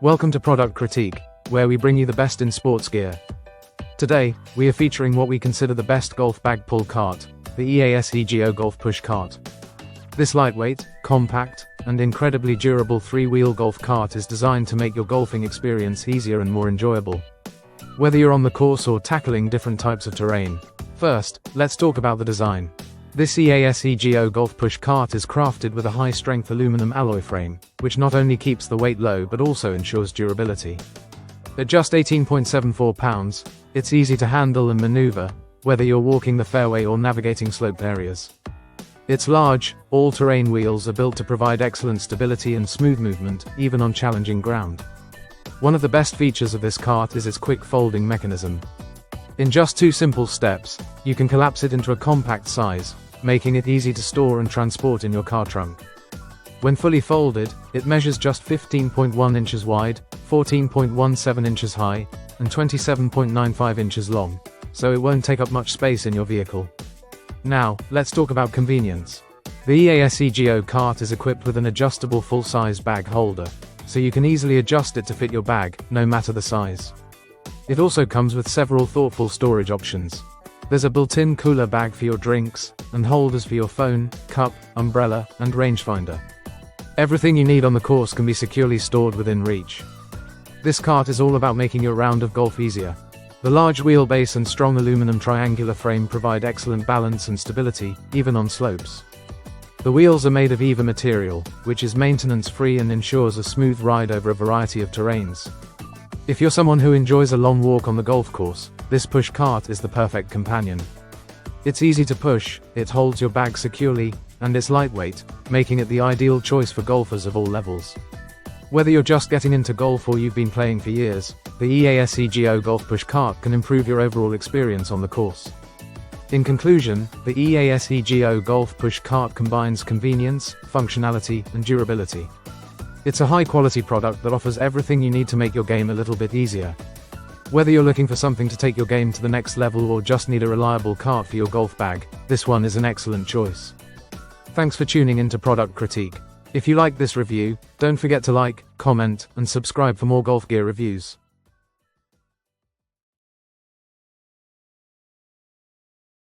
Welcome to Product Critique, where we bring you the best in sports gear. Today, we are featuring what we consider the best golf bag pull cart, the EASEGO Golf Push Cart. This lightweight, compact, and incredibly durable 3-wheel golf cart is designed to make your golfing experience easier and more enjoyable. Whether you're on the course or tackling different types of terrain. First, let's talk about the design. This EASEGO Golf Push Cart is crafted with a high-strength aluminum alloy frame, which not only keeps the weight low but also ensures durability. At just 18.74 pounds, it's easy to handle and maneuver, whether you're walking the fairway or navigating sloped areas. Its large, all-terrain wheels are built to provide excellent stability and smooth movement, even on challenging ground. One of the best features of this cart is its quick folding mechanism. In just 2 simple steps, you can collapse it into a compact size, making it easy to store and transport in your car trunk. When fully folded, it measures just 15.1 inches wide, 14.17 inches high, and 27.95 inches long, so it won't take up much space in your vehicle. Now, let's talk about convenience. The EASEGO cart is equipped with an adjustable full-size bag holder, so you can easily adjust it to fit your bag, no matter the size. It also comes with several thoughtful storage options. There's a built-in cooler bag for your drinks, and holders for your phone, cup, umbrella, and rangefinder. Everything you need on the course can be securely stored within reach. This cart is all about making your round of golf easier. The large wheelbase and strong aluminum triangular frame provide excellent balance and stability, even on slopes. The wheels are made of EVA material, which is maintenance-free and ensures a smooth ride over a variety of terrains. If you're someone who enjoys a long walk on the golf course, this push cart is the perfect companion. It's easy to push, it holds your bag securely, and it's lightweight, making it the ideal choice for golfers of all levels. Whether you're just getting into golf or you've been playing for years, the EASEGO Golf Push Cart can improve your overall experience on the course. In conclusion, the EASEGO Golf Push Cart combines convenience, functionality, and durability. It's a high-quality product that offers everything you need to make your game a little bit easier. Whether you're looking for something to take your game to the next level or just need a reliable cart for your golf bag, this one is an excellent choice. Thanks for tuning in to Product Critique. If you like this review, don't forget to like, comment, and subscribe for more golf gear reviews.